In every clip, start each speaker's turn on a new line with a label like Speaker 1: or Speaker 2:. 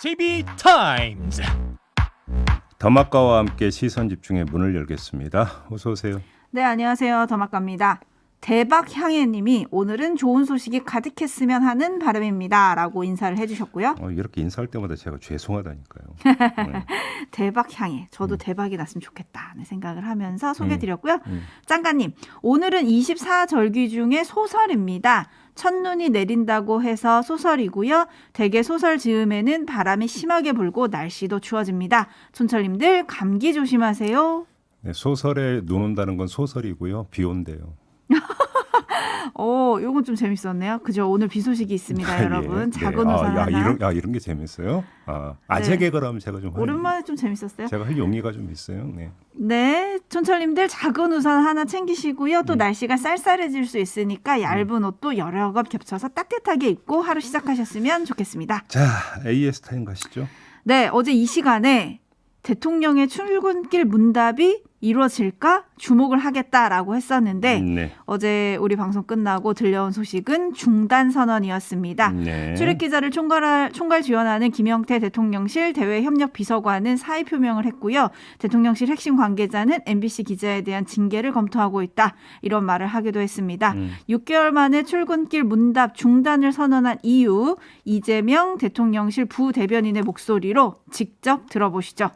Speaker 1: TV 타임즈.
Speaker 2: 더마카와 함께 시선 집중의 문을 열겠습니다. 어서 오세요.
Speaker 3: 네, 안녕하세요. 더마카입니다. 대박향예님이 오늘은 좋은 소식이 가득했으면 하는 바람입니다. 라고 인사를 해주셨고요.
Speaker 2: 이렇게 인사할 때마다 제가 죄송하다니까요. 네.
Speaker 3: 대박향예. 저도 대박이 났으면 좋겠다 는 생각을 하면서 소개해드렸고요. 짱가님, 오늘은 24절기 중에 소설입니다. 첫눈이 내린다고 해서 소설이고요. 대개 소설 즈음에는 바람이 심하게 불고 날씨도 추워집니다. 촌철님들 감기 조심하세요.
Speaker 2: 네, 소설에 눈 온다는 건 소설이고요. 비 온대요.
Speaker 3: 요건 좀 재밌었네요. 그죠? 오늘 비 소식이 있습니다, 여러분.
Speaker 2: 네.
Speaker 3: 작은 우산 하나.
Speaker 2: 이런 게 재밌어요? 아재 개그라면 제가 좀
Speaker 3: 오랜만에 좀 재밌었어요.
Speaker 2: 제가 할 용의가 좀 있어요. 네.
Speaker 3: 네, 촌철님들 작은 우산 하나 챙기시고요. 또 날씨가 쌀쌀해질 수 있으니까 얇은 옷도 여러 겹 겹쳐서 따뜻하게 입고 하루 시작하셨으면 좋겠습니다.
Speaker 2: 자, AS 타임 가시죠.
Speaker 3: 네, 어제 이 시간에 대통령의 출근길 문답이 이루어질까 주목을 하겠다라고 했었는데
Speaker 2: 네.
Speaker 3: 어제 우리 방송 끝나고 들려온 소식은 중단 선언이었습니다.
Speaker 2: 네.
Speaker 3: 출입기자를 총괄 지원하는 김영태 대통령실 대외협력비서관은 사의 표명을 했고요. 대통령실 핵심 관계자는 MBC 기자에 대한 징계를 검토하고 있다. 이런 말을 하기도 했습니다. 6개월 만에 출근길 문답 중단을 선언한 이유, 이재명 대통령실 부대변인의 목소리로 직접 들어보시죠.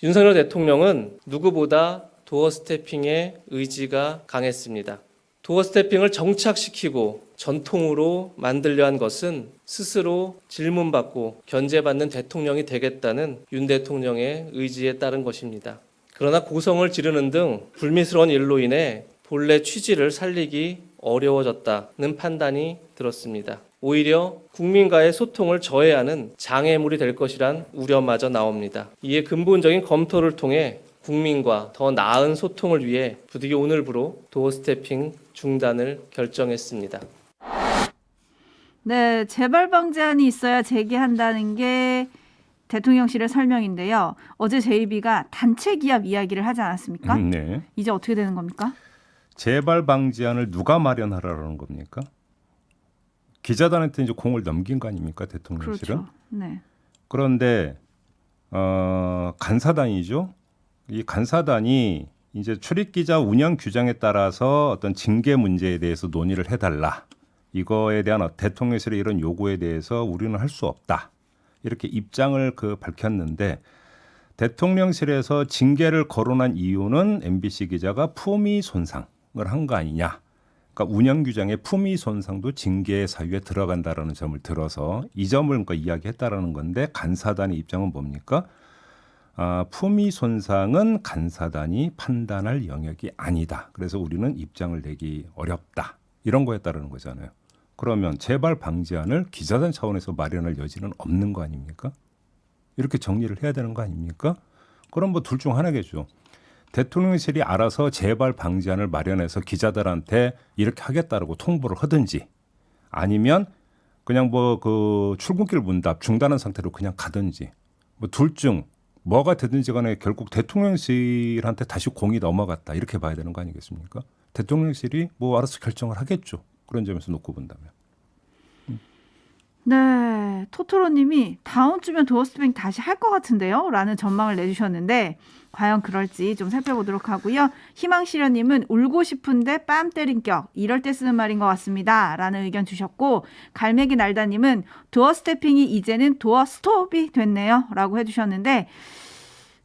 Speaker 4: 윤석열 대통령은 누구보다 도어 스태핑의 의지가 강했습니다. 도어 스태핑을 정착시키고 전통으로 만들려 한 것은 스스로 질문받고 견제받는 대통령이 되겠다는 윤 대통령의 의지에 따른 것입니다. 그러나 고성을 지르는 등 불미스러운 일로 인해 본래 취지를 살리기 어려워졌다는 판단이 들었습니다. 오히려 국민과의 소통을 저해하는 장애물이 될 것이란 우려마저 나옵니다. 이에 근본적인 검토를 통해 국민과 더 나은 소통을 위해 부득이 오늘부로 도어 스태핑 중단을 결정했습니다.
Speaker 3: 네, 재발 방지안이 있어야 재개한다는 게 대통령실의 설명인데요. 어제 JB가 단체 기합 이야기를 하지 않았습니까?
Speaker 2: 네.
Speaker 3: 이제 어떻게 되는 겁니까?
Speaker 2: 재발 방지안을 누가 마련하라는 겁니까? 기자단한테 이제 공을 넘긴 거 아닙니까, 대통령실은?
Speaker 3: 그렇죠. 네.
Speaker 2: 그런데 간사단이죠. 이 간사단이 이제 출입기자 운영 규정에 따라서 어떤 징계 문제에 대해서 논의를 해달라. 이거에 대한 대통령실의 이런 요구에 대해서 우리는 할 수 없다. 이렇게 입장을 밝혔는데 대통령실에서 징계를 거론한 이유는 MBC 기자가 품위 손상을 한 거 아니냐. 그러니까 운영 규정의 품위 손상도 징계 사유에 들어간다라는 점을 들어서 이 점을 그러니까 이야기했다라는 건데 간사단의 입장은 뭡니까? 품위 손상은 간사단이 판단할 영역이 아니다. 그래서 우리는 입장을 내기 어렵다. 이런 거에 따르는 거잖아요. 그러면 재발 방지안을 기자단 차원에서 마련할 여지는 없는 거 아닙니까? 이렇게 정리를 해야 되는 거 아닙니까? 그럼 뭐 둘 중 하나겠죠. 대통령실이 알아서 재발 방지안을 마련해서 기자들한테 이렇게 하겠다라고 통보를 하든지 아니면 그냥 출근길 문답 중단한 상태로 그냥 가든지 둘 중 뭐가 되든지 간에 결국 대통령실한테 다시 공이 넘어갔다 이렇게 봐야 되는 거 아니겠습니까? 대통령실이 알아서 결정을 하겠죠. 그런 점에서 놓고 본다면.
Speaker 3: 네, 토토로님이 다음 주면 도어 스태핑 다시 할 것 같은데요? 라는 전망을 내주셨는데 과연 그럴지 좀 살펴보도록 하고요. 희망시련님은 울고 싶은데 뺨 때린 격 이럴 때 쓰는 말인 것 같습니다. 라는 의견 주셨고 갈매기 날다님은 도어 스태핑이 이제는 도어 스톱이 됐네요. 라고 해주셨는데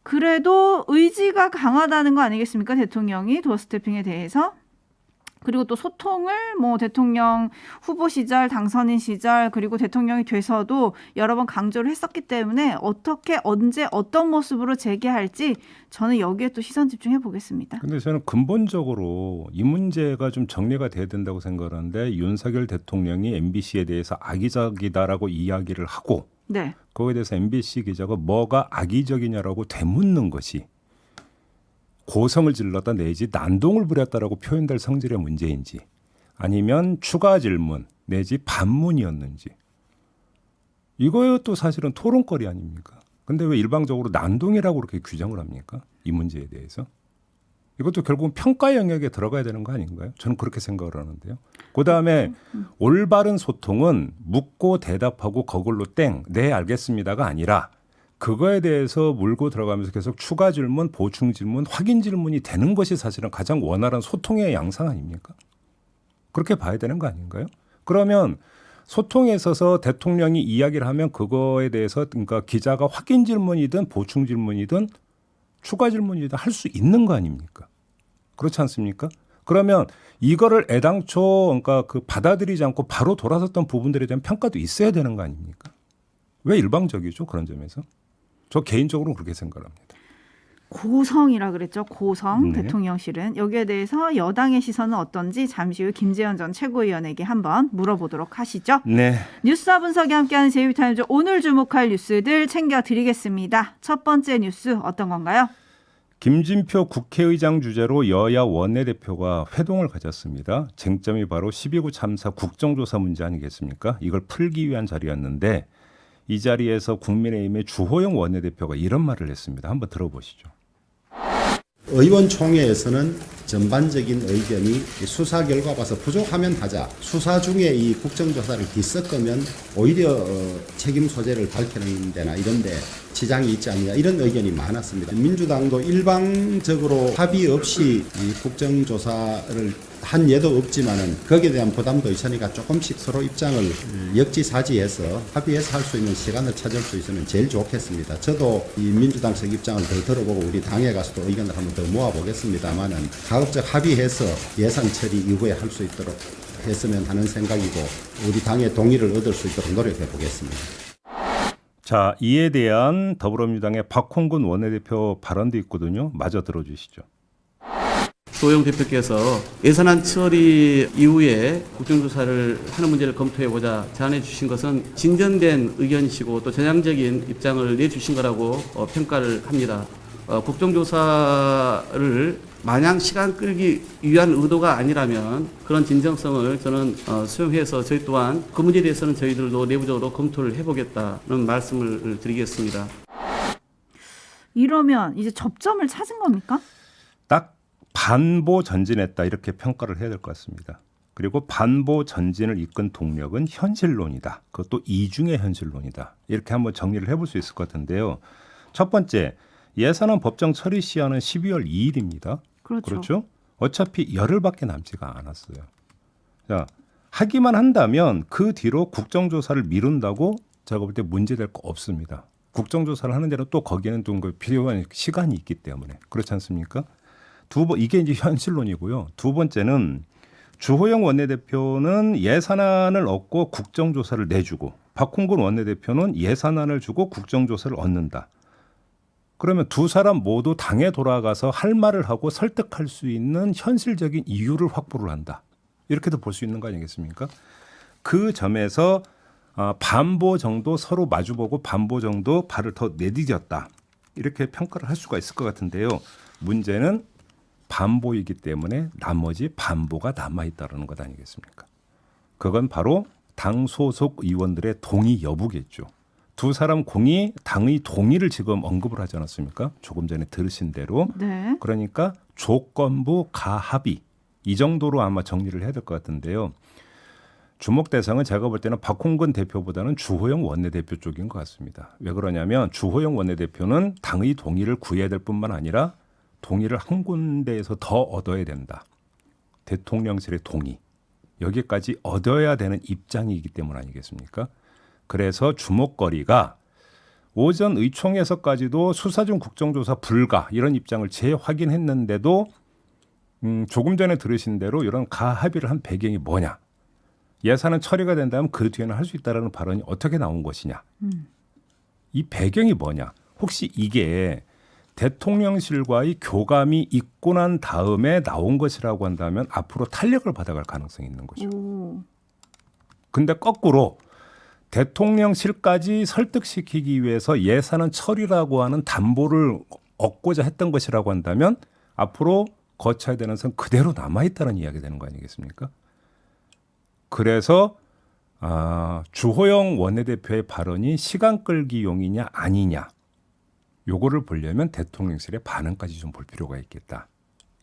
Speaker 3: 그래도 의지가 강하다는 거 아니겠습니까? 대통령이 도어 스태핑에 대해서. 그리고 또 소통을 대통령 후보 시절, 당선인 시절, 그리고 대통령이 돼서도 여러 번 강조를 했었기 때문에 어떻게, 언제, 어떤 모습으로 재개할지 저는 여기에 또 시선 집중해 보겠습니다.
Speaker 2: 근데 저는 근본적으로 이 문제가 좀 정리가 돼야 된다고 생각하는데 윤석열 대통령이 MBC에 대해서 악의적이다라고 이야기를 하고
Speaker 3: 네.
Speaker 2: 거기에 대해서 MBC 기자가 뭐가 악의적이냐라고 되묻는 것이 고성을 질렀다 내지 난동을 부렸다라고 표현될 성질의 문제인지 아니면 추가 질문 내지 반문이었는지 이거도 사실은 토론거리 아닙니까? 근데 왜 일방적으로 난동이라고 그렇게 규정을 합니까? 이 문제에 대해서. 이것도 결국은 평가 영역에 들어가야 되는 거 아닌가요? 저는 그렇게 생각을 하는데요. 그다음에 올바른 소통은 묻고 대답하고 거글로 땡, 네 알겠습니다가 아니라 그거에 대해서 물고 들어가면서 계속 추가 질문, 보충 질문, 확인 질문이 되는 것이 사실은 가장 원활한 소통의 양상 아닙니까? 그렇게 봐야 되는 거 아닌가요? 그러면 소통에 있어서 대통령이 이야기를 하면 그거에 대해서 그러니까 기자가 확인 질문이든 보충 질문이든 추가 질문이든 할 수 있는 거 아닙니까? 그렇지 않습니까? 그러면 이거를 애당초 그러니까 그 받아들이지 않고 바로 돌아섰던 부분들에 대한 평가도 있어야 되는 거 아닙니까? 왜 일방적이죠? 그런 점에서. 저 개인적으로는 그렇게 생각합니다.
Speaker 3: 고성이라 그랬죠. 고성
Speaker 2: 네.
Speaker 3: 대통령실은 여기에 대해서 여당의 시선은 어떤지 잠시 후 김재현 전 최고위원에게 한번 물어보도록 하시죠.
Speaker 2: 네.
Speaker 3: 뉴스와 분석이 함께하는 제이비타임즈 오늘 주목할 뉴스들 챙겨드리겠습니다. 첫 번째 뉴스 어떤 건가요?
Speaker 2: 김진표 국회의장 주재로 여야 원내대표가 회동을 가졌습니다. 쟁점이 바로 12구 참사 국정조사 문제 아니겠습니까? 이걸 풀기 위한 자리였는데 이 자리에서 국민의힘의 주호영 원내대표가 이런 말을 했습니다. 한번 들어보시죠.
Speaker 5: 의원총회에서는 전반적인 의견이 수사 결과 봐서 부족하면 하자. 수사 중에 이 국정조사를 뒤섞으면 오히려 책임 소재를 밝히는 데나 이런 데 지장이 있지 않느냐 이런 의견이 많았습니다. 민주당도 일방적으로 합의 없이 이 국정조사를 한 예도 없지만은 거기에 대한 부담도 있으니까 조금씩 서로 입장을 역지사지해서 합의해서 할 수 있는 시간을 찾을 수 있으면 제일 좋겠습니다. 저도 이 민주당 측 입장을 더 들어보고 우리 당에 가서도 의견을 한번 더 모아보겠습니다만은 가급적 합의해서 예산 처리 이후에 할 수 있도록 했으면 하는 생각이고 우리 당의 동의를 얻을 수 있도록 노력해 보겠습니다.
Speaker 2: 자, 이에 대한 더불어민주당의 박홍근 원내대표 발언도 있거든요. 마저 들어주시죠.
Speaker 6: 주호영 대표께서 예산안 처리 이후에 국정조사를 하는 문제를 검토해보자 제안해 주신 것은 진전된 의견이시고 또 전향적인 입장을 내주신 거라고 평가를 합니다. 국정조사를 마냥 시간 끌기 위한 의도가 아니라면 그런 진정성을 저는 수용해서 저희 또한 그 문제에 대해서는 저희들도 내부적으로 검토를 해보겠다는 말씀을 드리겠습니다.
Speaker 3: 이러면 이제 접점을 찾은 겁니까?
Speaker 2: 딱 반보 전진했다 이렇게 평가를 해야 될 것 같습니다. 그리고 반보 전진을 이끈 동력은 현실론이다. 그것도 이중의 현실론이다. 이렇게 한번 정리를 해볼 수 있을 것 같은데요. 첫 번째, 예산안 법정 처리 시한은 12월 2일입니다. 그렇죠? 어차피 열흘밖에 남지가 않았어요. 자, 하기만 한다면 그 뒤로 국정조사를 미룬다고 제가 볼 때 문제될 거 없습니다. 국정조사를 하는 데는 또 거기에는 좀 필요한 시간이 있기 때문에 그렇지 않습니까? 이게 이제 현실론이고요. 두 번째는 주호영 원내대표는 예산안을 얻고 국정조사를 내주고 박홍근 원내대표는 예산안을 주고 국정조사를 얻는다. 그러면 두 사람 모두 당에 돌아가서 할 말을 하고 설득할 수 있는 현실적인 이유를 확보를 한다. 이렇게도 볼 수 있는 거 아니겠습니까? 그 점에서 반보 정도 서로 마주보고 반보 정도 발을 더 내디뎠다. 이렇게 평가를 할 수가 있을 것 같은데요. 문제는 반보이기 때문에 나머지 반보가 남아있다는 것 아니겠습니까? 그건 바로 당 소속 의원들의 동의 여부겠죠. 두 사람 공이 당의 동의를 지금 언급을 하지 않았습니까? 조금 전에 들으신 대로.
Speaker 3: 네.
Speaker 2: 그러니까 조건부 가합의 이 정도로 아마 정리를 해야 될 것 같은데요. 주목 대상은 제가 볼 때는 박홍근 대표보다는 주호영 원내대표 쪽인 것 같습니다. 왜 그러냐면 주호영 원내대표는 당의 동의를 구해야 될 뿐만 아니라 동의를 한 군데에서 더 얻어야 된다. 대통령실의 동의. 여기까지 얻어야 되는 입장이기 때문 아니겠습니까? 그래서 주목거리가 오전 의총에서까지도 수사 중 국정조사 불가 이런 입장을 재확인했는데도 조금 전에 들으신 대로 이런 가합의를 한 배경이 뭐냐. 예산은 처리가 된다면 그 뒤에는 할 수 있다는 발언이 어떻게 나온 것이냐. 이 배경이 뭐냐. 혹시 이게 대통령실과의 교감이 있고 난 다음에 나온 것이라고 한다면 앞으로 탄력을 받아갈 가능성이 있는 거죠. 근데 거꾸로 대통령실까지 설득시키기 위해서 예산은 처리라고 하는 담보를 얻고자 했던 것이라고 한다면 앞으로 거쳐야 되는 선 그대로 남아있다는 이야기가 되는 거 아니겠습니까? 그래서 주호영 원내대표의 발언이 시간 끌기용이냐 아니냐 요거를 보려면 대통령실의 반응까지 좀 볼 필요가 있겠다.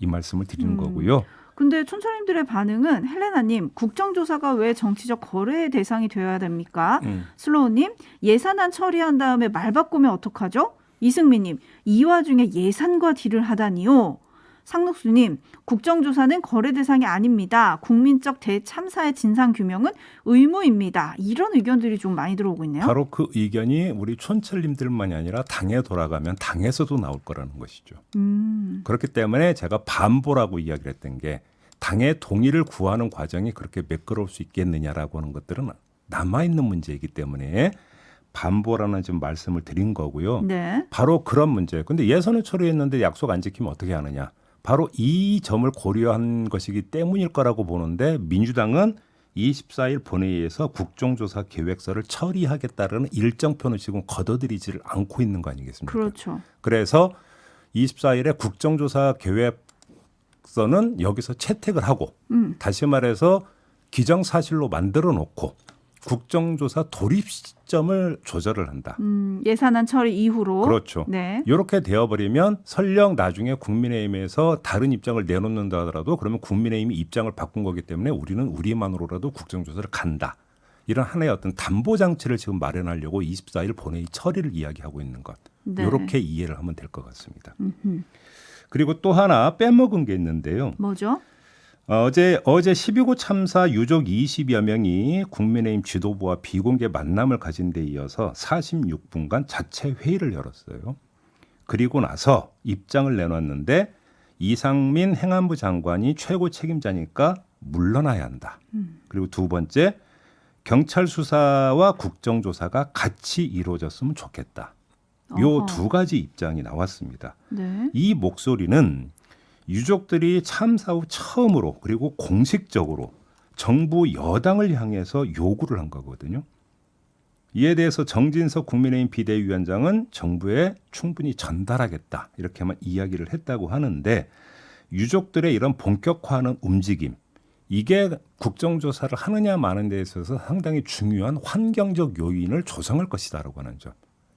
Speaker 2: 이 말씀을 드리는 거고요.
Speaker 3: 근데 촌철님들의 반응은 헬레나님 국정조사가 왜 정치적 거래의 대상이 되어야 됩니까? 슬로우님 예산안 처리한 다음에 말 바꾸면 어떡하죠? 이승민님 이 와중에 예산과 딜을 하다니요. 상록수님 국정조사는 거래 대상이 아닙니다. 국민적 대참사의 진상규명은 의무입니다. 이런 의견들이 좀 많이 들어오고 있네요.
Speaker 2: 바로 그 의견이 우리 촌철님들만이 아니라 당에 돌아가면 당에서도 나올 거라는 것이죠. 그렇기 때문에 제가 반보라고 이야기를 했던 게 당의 동의를 구하는 과정이 그렇게 매끄러울 수 있겠느냐라고 하는 것들은 남아있는 문제이기 때문에 반보라는 좀 말씀을 드린 거고요.
Speaker 3: 네.
Speaker 2: 바로 그런 문제. 근데 예산을 처리했는데 약속 안 지키면 어떻게 하느냐. 바로 이 점을 고려한 것이기 때문일 거라고 보는데 민주당은 24일 본회의에서 국정조사 계획서를 처리하겠다는 일정표는 지금 걷어들이지를 않고 있는 거 아니겠습니까?
Speaker 3: 그렇죠.
Speaker 2: 그래서 24일에 국정조사 계획서는 여기서 채택을 하고 다시 말해서 기정사실로 만들어 놓고 국정조사 돌입 시점을 조절을 한다.
Speaker 3: 예산안 처리 이후로.
Speaker 2: 그렇죠.
Speaker 3: 네.
Speaker 2: 이렇게 되어버리면 설령 나중에 국민의힘에서 다른 입장을 내놓는다 하더라도 그러면 국민의힘이 입장을 바꾼 거기 때문에 우리는 우리만으로라도 국정조사를 간다. 이런 하나의 어떤 담보 장치를 지금 마련하려고 24일 본회의 처리를 이야기하고 있는 것.
Speaker 3: 네.
Speaker 2: 이렇게 이해를 하면 될 것 같습니다. 그리고 또 하나 빼먹은 게 있는데요.
Speaker 3: 뭐죠?
Speaker 2: 어제 12구 참사 유족 20여 명이 국민의힘 지도부와 비공개 만남을 가진 데 이어서 46분간 자체 회의를 열었어요. 그리고 나서 입장을 내놨는데 이상민 행안부 장관이 최고 책임자니까 물러나야 한다. 그리고 두 번째, 경찰 수사와 국정조사가 같이 이루어졌으면 좋겠다. 요 두 가지 입장이 나왔습니다.
Speaker 3: 네.
Speaker 2: 이 목소리는 유족들이 참사 후 처음으로 그리고 공식적으로 정부 여당을 향해서 요구를 한 거거든요. 이에 대해서 정진석 국민의힘 비대위원장은 정부에 충분히 전달하겠다 이렇게만 이야기를 했다고 하는데 유족들의 이런 본격화하는 움직임 이게 국정조사를 하느냐 마는 데 있어서 상당히 중요한 환경적 요인을 조성할 것이다라고 하는 점.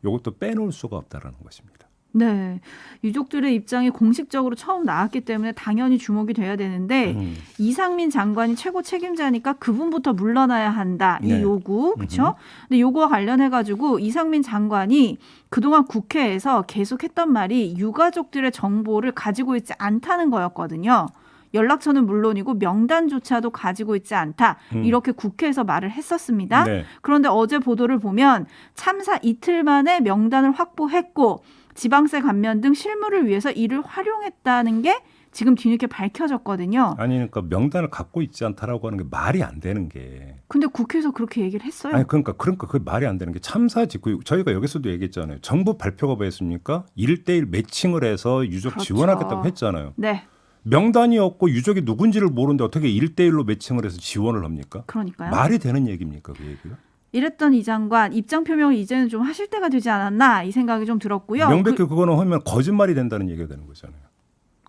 Speaker 2: 이것도 빼놓을 수가 없다라는 것입니다.
Speaker 3: 네. 유족들의 입장이 공식적으로 처음 나왔기 때문에 당연히 주목이 돼야 되는데 이상민 장관이 최고 책임자니까 그분부터 물러나야 한다. 이
Speaker 2: 네.
Speaker 3: 요구. 그렇죠? 근데 요거와 관련해 가지고 이상민 장관이 그동안 국회에서 계속 했던 말이 유가족들의 정보를 가지고 있지 않다는 거였거든요. 연락처는 물론이고 명단조차도 가지고 있지 않다. 이렇게 국회에서 말을 했었습니다.
Speaker 2: 네.
Speaker 3: 그런데 어제 보도를 보면 참사 이틀 만에 명단을 확보했고 지방세 감면 등 실무를 위해서 이를 활용했다는 게 지금 뒤늦게 밝혀졌거든요.
Speaker 2: 아니 그러니까 명단을 갖고 있지 않다라고 하는 게 말이 안 되는 게.
Speaker 3: 근데 국회에서 그렇게 얘기를 했어요.
Speaker 2: 아니 그러니까 그게 말이 안 되는 게 참사 직후 저희가 여기서도 얘기했잖아요. 정부 발표가 뭐였습니까? 1대1 매칭을 해서 유족
Speaker 3: 그렇죠.
Speaker 2: 지원하겠다고 했잖아요.
Speaker 3: 네.
Speaker 2: 명단이 없고 유족이 누군지를 모르는데 어떻게 1대1로 매칭을 해서 지원을 합니까?
Speaker 3: 그러니까요.
Speaker 2: 말이 되는 얘기입니까? 그 얘기가?
Speaker 3: 이랬던 이 장관 입장 표명을 이제는 좀 하실 때가 되지 않았나 이 생각이 좀 들었고요.
Speaker 2: 명백히 그거는 하면 거짓말이 된다는 얘기가 되는 거잖아요.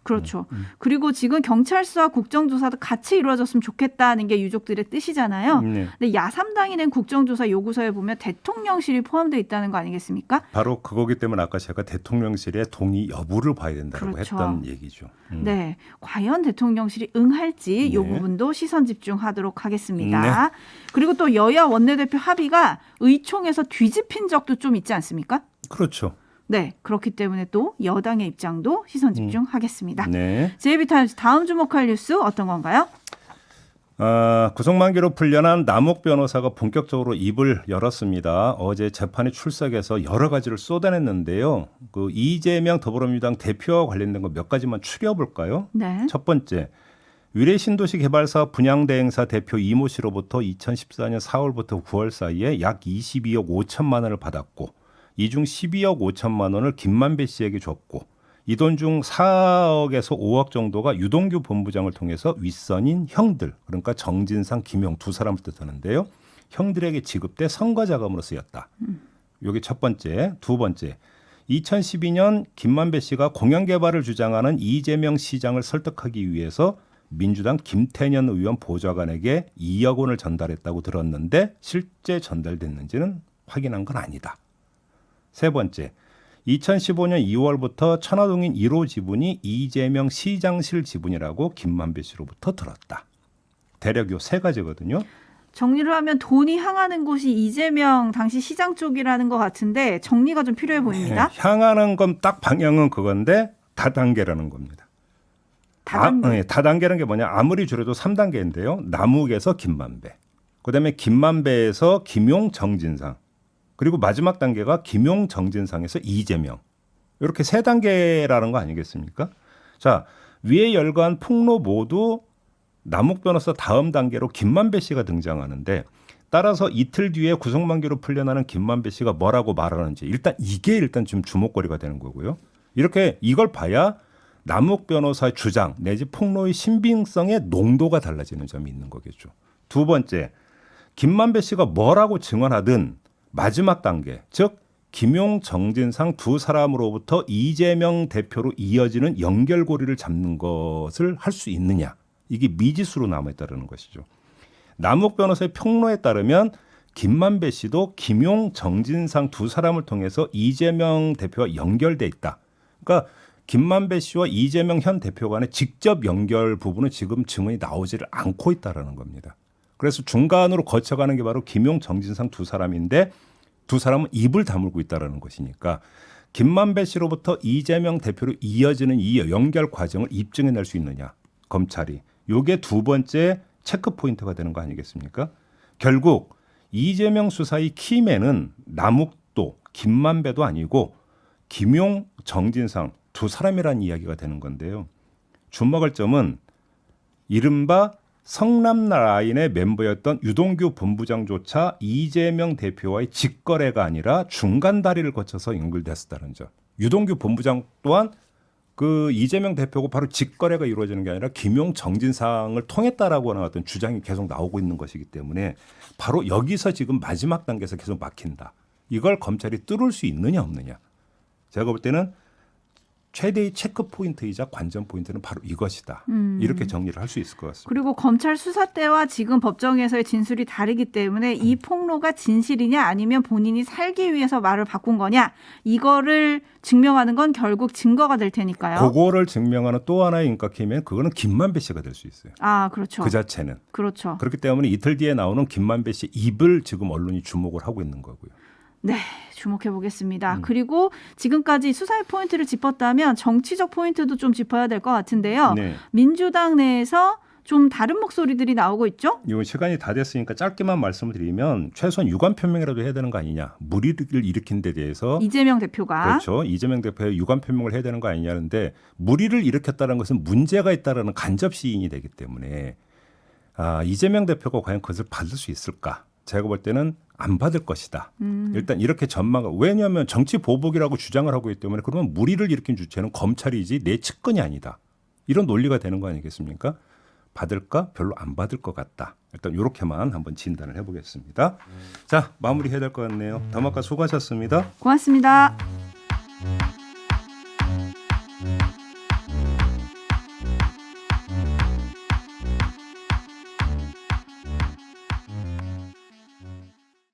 Speaker 3: 그렇죠. 그리고 지금 경찰서와 국정조사도 같이 이루어졌으면 좋겠다는 게 유족들의 뜻이잖아요.
Speaker 2: 네.
Speaker 3: 근데 야삼당이 낸 국정조사 요구서에 보면 대통령실이 포함되어 있다는 거 아니겠습니까?
Speaker 2: 바로 그거기 때문에 아까 제가 대통령실의 동의 여부를 봐야 된다고
Speaker 3: 그렇죠.
Speaker 2: 했던 얘기죠.
Speaker 3: 네, 과연 대통령실이 응할지 이
Speaker 2: 네.
Speaker 3: 부분도 시선 집중하도록 하겠습니다. 그리고 또 여야 원내대표 합의가 의총에서 뒤집힌 적도 좀 있지 않습니까?
Speaker 2: 그렇죠.
Speaker 3: 네, 그렇기 때문에 또 여당의 입장도 시선 집중하겠습니다.
Speaker 2: 네.
Speaker 3: JB타임스 다음 주목할 뉴스 어떤 건가요?
Speaker 2: 구속만기로 풀려난 남욱 변호사가 본격적으로 입을 열었습니다. 어제 재판에 출석해서 여러 가지를 쏟아냈는데요. 그 이재명 더불어민주당 대표와 관련된 거 몇 가지만 추려볼까요?
Speaker 3: 네.
Speaker 2: 첫 번째, 위례신도시 개발사 분양대행사 대표 이모 씨로부터 2014년 4월부터 9월 사이에 약 22억 5천만 원을 받았고 이 중 12억 5천만 원을 김만배 씨에게 줬고 이 돈 중 4억에서 5억 정도가 유동규 본부장을 통해서 윗선인 형들 그러니까 정진상, 김용 두 사람을 뜻하는데요. 형들에게 지급돼 선거자금으로 쓰였다. 이게 첫 번째. 두 번째. 2012년 김만배 씨가 공영개발을 주장하는 이재명 시장을 설득하기 위해서 민주당 김태년 의원 보좌관에게 2억 원을 전달했다고 들었는데 실제 전달됐는지는 확인한 건 아니다. 세 번째, 2015년 2월부터 천화동인 1호 지분이 이재명 시장실 지분이라고 김만배 씨로부터 들었다. 대략 요 세 가지거든요.
Speaker 3: 정리를 하면 돈이 향하는 곳이 이재명 당시 시장 쪽이라는 것 같은데 정리가 좀 필요해 보입니다.
Speaker 2: 향하는 건 딱 방향은 그건데 다단계라는 겁니다. 다단계라는 게 뭐냐? 아무리 줄여도 3단계인데요. 남욱에서 김만배, 그다음에 김만배에서 김용, 정진상, 그리고 마지막 단계가 김용, 정진상에서 이재명. 이렇게 세 단계라는 거 아니겠습니까? 자, 위에 열거한 폭로 모두 남욱 변호사 다음 단계로 김만배 씨가 등장하는데 따라서 이틀 뒤에 구속만기로 풀려나는 김만배 씨가 뭐라고 말하는지 이게 좀 주목거리가 되는 거고요. 이렇게 이걸 봐야 남욱 변호사의 주장 내지 폭로의 신빙성의 농도가 달라지는 점이 있는 거겠죠. 두 번째, 김만배 씨가 뭐라고 증언하든 마지막 단계, 즉 김용, 정진상 두 사람으로부터 이재명 대표로 이어지는 연결고리를 잡는 것을 할 수 있느냐. 이게 미지수로 남아있다는 것이죠. 남욱 변호사의 폭로에 따르면 김만배 씨도 김용, 정진상 두 사람을 통해서 이재명 대표와 연결돼 있다. 그러니까 김만배 씨와 이재명 현 대표 간의 직접 연결 부분은 지금 증언이 나오지를 않고 있다는 겁니다. 그래서 중간으로 거쳐가는 게 바로 김용, 정진상 두 사람인데 두 사람은 입을 다물고 있다는 것이니까 김만배 씨로부터 이재명 대표로 이어지는 이 연결 과정을 입증해낼 수 있느냐. 검찰이. 이게 두 번째 체크 포인트가 되는 거 아니겠습니까? 결국 이재명 수사의 키맨은 남욱도 김만배도 아니고 김용, 정진상 두 사람이라는 이야기가 되는 건데요. 주목할 점은 이른바 성남 라인의 멤버였던 유동규 본부장조차 이재명 대표와의 직거래가 아니라 중간 다리를 거쳐서 연결됐었다는 점. 유동규 본부장 또한 그 이재명 대표고 바로 직거래가 이루어지는 게 아니라 김용, 정진상을 통했다라고 하는 어떤 주장이 계속 나오고 있는 것이기 때문에 바로 여기서 지금 마지막 단계에서 계속 막힌다. 이걸 검찰이 뚫을 수 있느냐 없느냐. 제가 볼 때는 최대의 체크 포인트이자 관전 포인트는 바로 이것이다. 이렇게 정리를 할 수 있을 것 같습니다.
Speaker 3: 그리고 검찰 수사 때와 지금 법정에서의 진술이 다르기 때문에 이 폭로가 진실이냐 아니면 본인이 살기 위해서 말을 바꾼 거냐 이거를 증명하는 건 결국 증거가 될 테니까요.
Speaker 2: 그거를 증명하는 또 하나의 인과키면 그거는 김만배 씨가 될 수 있어요.
Speaker 3: 아, 그렇죠.
Speaker 2: 그 자체는.
Speaker 3: 그렇죠.
Speaker 2: 그렇기 때문에 이틀 뒤에 나오는 김만배 씨 입을 지금 언론이 주목을 하고 있는 거고요.
Speaker 3: 네, 주목해 보겠습니다. 그리고 지금까지 수사의 포인트를 짚었다면 정치적 포인트도 좀 짚어야 될 것 같은데요.
Speaker 2: 네.
Speaker 3: 민주당 내에서 좀 다른 목소리들이 나오고 있죠?
Speaker 2: 이 시간이 다 됐으니까 짧게만 말씀을 드리면 최소한 유감 표명이라도 해야 되는 거 아니냐. 무리를 일으킨 데 대해서
Speaker 3: 이재명 대표가.
Speaker 2: 그렇죠. 이재명 대표의 유감 표명을 해야 되는 거 아니냐는데 무리를 일으켰다는 것은 문제가 있다라는 간접 시인이 되기 때문에 이재명 대표가 과연 그것을 받을 수 있을까? 제가 볼 때는 안 받을 것이다. 일단 이렇게 전망을. 왜냐하면 정치 보복이라고 주장을 하고 있기 때문에 그러면 무리를 일으킨 주체는 검찰이지 내 측근이 아니다. 이런 논리가 되는 거 아니겠습니까? 받을까? 별로 안 받을 것 같다. 일단 이렇게만 한번 진단을 해보겠습니다. 자, 마무리해야 될 것 같네요. 담화가 수고하셨습니다.
Speaker 3: 고맙습니다.